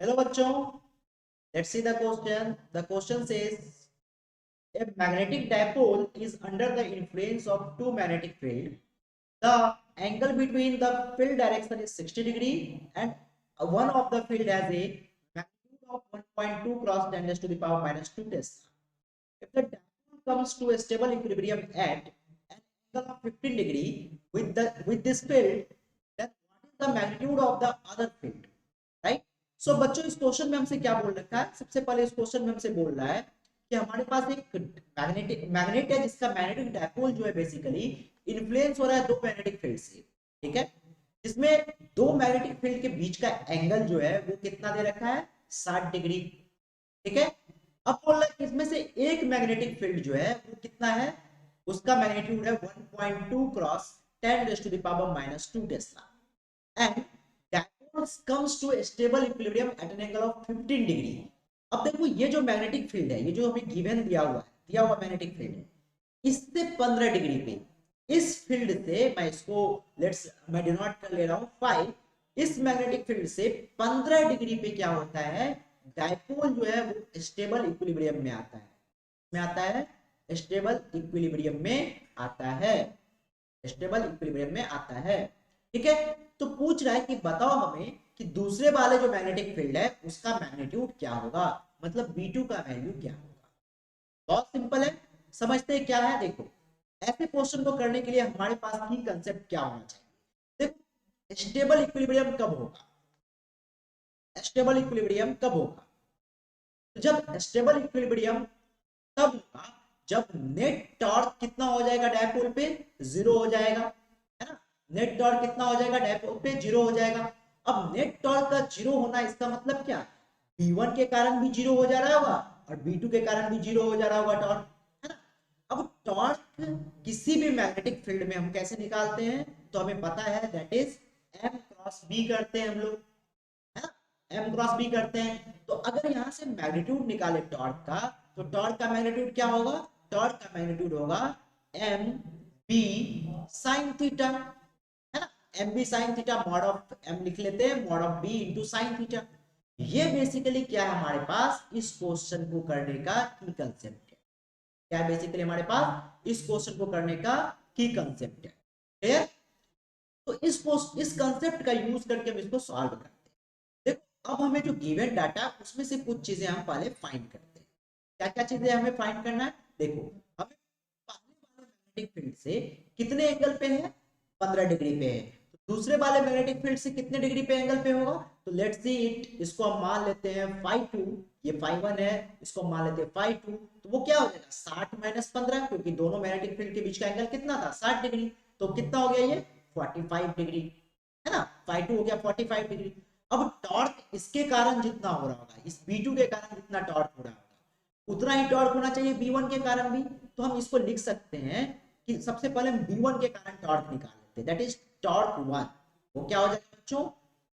Hello bachcho, let's see the question. The question says a magnetic dipole is under the influence of two magnetic field. The angle between the field direction is 60 degree and one of the field has a magnitude of 1.2 cross 10 raised to the power minus 2 Tesla. If the dipole comes to a stable equilibrium at an angle of 15 degree with this field, then what is the magnitude of the other field? Right so बच्चों इस question में हमसे क्या बोल रखा है। सबसे पहले इस क्वेश्चन में हमसे बोल रहा है कि हमारे पास एक मैग्नेट है जिसका मैग्नेटिक डायपोल जो है बेसिकली इन्फ्लुएंस हो रहा है दो मैग्नेटिक फील्ड से। ठीक है, जिसमें दो मैग्नेटिक फील्ड के बीच का एंगल जो है वो कितना दे रखा है 60 डिग्री। ठीक है, अब बोल रहा है कि इसमें से एक मैग्नेटिक फील्ड जो है वो कितना है, उसका मैग्नीट्यूड है 1.2 cross 10 raise to the power minus 2 tesla and comes to a stable equilibrium at an angle of 15 degree. अब देखो ये जो मैग्नेटिक फील्ड है, ये जो हमें गिवन दिया हुआ मैग्नेटिक फील्ड है, इससे 15 डिग्री पे इस फील्ड से मैं डिनोट कर ले रहा हूं 5। इस मैग्नेटिक फील्ड से 15 डिग्री पे क्या होता है, डायपोल जो है वो स्टेबल इक्विलिब्रियम में आता है। में आता है स्टेबल इक्विलिब्रियम में आता है, स्टेबल इक्विलिब्रियम में आता है। ठीक है, तो पूछ रहा है कि बताओ हमें कि दूसरे वाले जो मैग्नेटिक फील्ड है उसका मैग्नीट्यूड क्या होगा, मतलब B2 का वैल्यू क्या होगा। बहुत सिंपल है, समझते हैं क्या है। देखो ऐसे क्वेश्चन को करने के लिए हमारे पास की कंसेप्ट क्या होना चाहिए। देखो स्टेबल इक्विलिब्रियम कब होगा, स्टेबल इक्विलिब्रियम कब होगा, तो जब स्टेबल इक्विलिब्रियम तब होगा जब नेट टॉर्क कितना हो जाएगा डायपोल पे, जीरो हो जाएगा, है ना। नेट टॉर्क कितना हो जाएगा डायपोल पे, जीरो हो जाएगा। अब नेट टॉर्क का जीरो होना इसका मतलब क्या, B1 के कारण भी जीरो हो जा रहा होगा और B2 के कारण भी जीरो हो जा रहा होगा टॉर्क, है ना। अब टॉर्क किसी भी मैग्नेटिक फील्ड में हम कैसे निकालते हैं, तो हमें पता है that is M cross B करते हैं हम लोग, है ना। M क्रॉस B करते हैं, तो अगर यहां से मैग्नीट्यूड निकाले टॉर्क का, तो टॉर्क का मैग्नीट्यूड क्या होगा, टॉर्क का मैग्नीट्यूड होगा एम बी साइन थीटा, है ना। M B sine theta, mod of M लिख लेते हैं, mod of B into sine theta. ये बेसिकली क्या है हमारे पास इस क्वेश्चन को करने का की कंसेप्ट है। क्या है बेसिकली हमारे पास इस क्वेश्चन को करने का की कंसेप्ट है। क्लियर, तो इस कंसेप्ट का यूज करके हम इसको सॉल्व करते हैं। देखो अब हमें जो गिवन डाटा उसमें से कुछ चीजें हम पहले फाइंड करते हैं। क्या क्या चीजें हमें फाइंड करना है, देखो हमें पहले वाले मैग्नेटिक फील्ड से कितने एंगल पे है, 15 डिग्री पे है। तो दूसरे वाले मैग्नेटिक फील्ड से कितने डिग्री पे एंगल पे होगा, तो लेट्स सी इट, इसको हम मान लेते हैं φ2, ये φ1 है, इसको मान लेते हैं φ2। तो वो क्या हो जाएगा 60 माइनस 15, क्योंकि दोनों मैग्नेटिक फील्ड के बीच का एंगल कितना था 60 डिग्री, तो कितना हो गया ये 45 डिग्री, है ना। φ2 हो गया 45 डिग्री। अब टॉर्क इसके कारण जितना हो रहा होगा, इस B2 के कारण जितना टॉर्क हो रहा होगा, उतना ही टॉर्क होना चाहिए B1 के कारण भी। तो हम इसको लिख सकते हैं कि सबसे पहले हम B1 के कारण टॉर्क निकाल लेते हैं, दैट इज टॉर्क 1। वो क्या हो जाएगा बच्चों,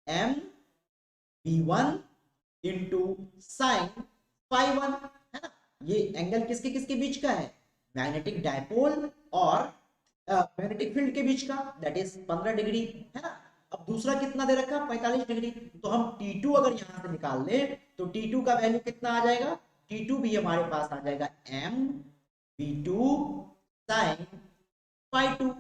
m B1 इंटू साइन φ1, है ना। ये एंगल किसके किसके बीच का है, मैग्नेटिक डायपोल और मैग्नेटिक फील्ड के बीच का, दैट इज 15 डिग्री, है ना। अब दूसरा कितना दे रखा 45 डिग्री, तो हम T2 अगर यहां से निकाल ले तो T2 का वैल्यू कितना आ जाएगा, T2 भी हमारे पास आ जाएगा m B2 sin φ2।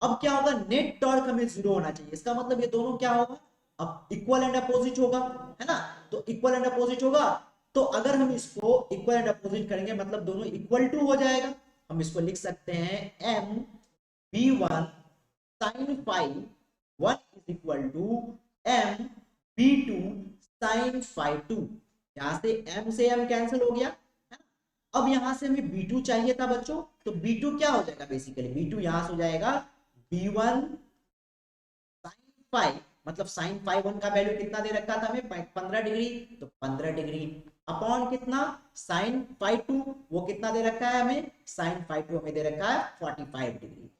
अब क्या होगा, नेट टॉर्क हमें जीरो होना चाहिए, इसका मतलब ये दोनों क्या होगा, अब इक्वल एंड अपोजिट होगा, है ना। तो इक्वल एंड अपोजिट होगा, तो अगर हम इसको इक्वल एंड अपोजिट करेंगे मतलब दोनों इक्वल टू हो जाएगा। हम इसको लिख सकते हैं m B1 sin φ1 is equal to m B2 sin φ2। यहां से m से m कैंसिल हो गया, है ना। अब यहां से हमें B2 चाहिए था बच्चों, तो B2 क्या हो जाएगा, बेसिकली B2 यहां से हो जाएगा B1 sin फाइव, मतलब साइन φ1 का वैल्यू कितना दे रखा था हमें 15 डिग्री, तो 15 डिग्री अपॉन कितना साइन φ2, वो कितना दे रखा है हमें, साइन φ2 हमें दे रखा है 45 डिग्री।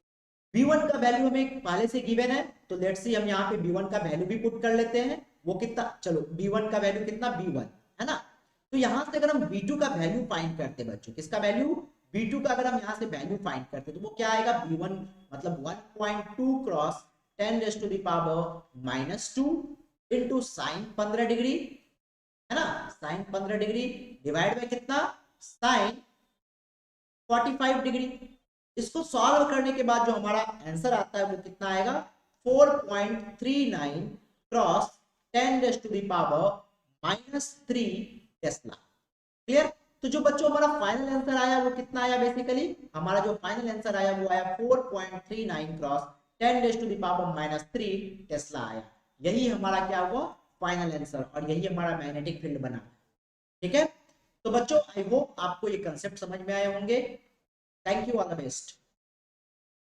B1 का वैल्यू हमें पहले से गिवन है, तो लेट्स सी हम यहाँ पे B1 का वैल्यू भी पुट कर लेते हैं। वो कितना, चलो B1 का वैल्यू कितना B1, है ना। तो यहाँ से अगर हम B2 का वैल्यू फाइंड करते बच्चों, किसका वैल्यू, B2 का अगर हम यहाँ से वैल्यू फाइंड करते तो वो क्या आएगा B1 मतलब 1.2 cross 10 raise to the power minus 2 into sine 15 degree है ना, साइन 15 डिग्री डिवाइड बाय कितना, साइन 45 डिग्री। इसको सॉल्व करने के बाद जो हमारा आंसर आता है वो कितना आएगा, 4.39 क्रॉस 10⁻³ टेस्ला। क्लियर। तो जो बच्चों हमारा फाइनल आंसर आया वो कितना आया, बेसिकली हमारा जो फाइनल आंसर आया वो आया 4.39 क्रॉस 10⁻³ टेस्ला आया। यही हमारा क्या हुआ, फाइनल आंसर, और यही हमारा मैग्नेटिक फील्ड बना। ठीक है, तो बच्चों आई होप आपको ये कंसेप्ट समझ में आए होंगे। Thank you, all the best.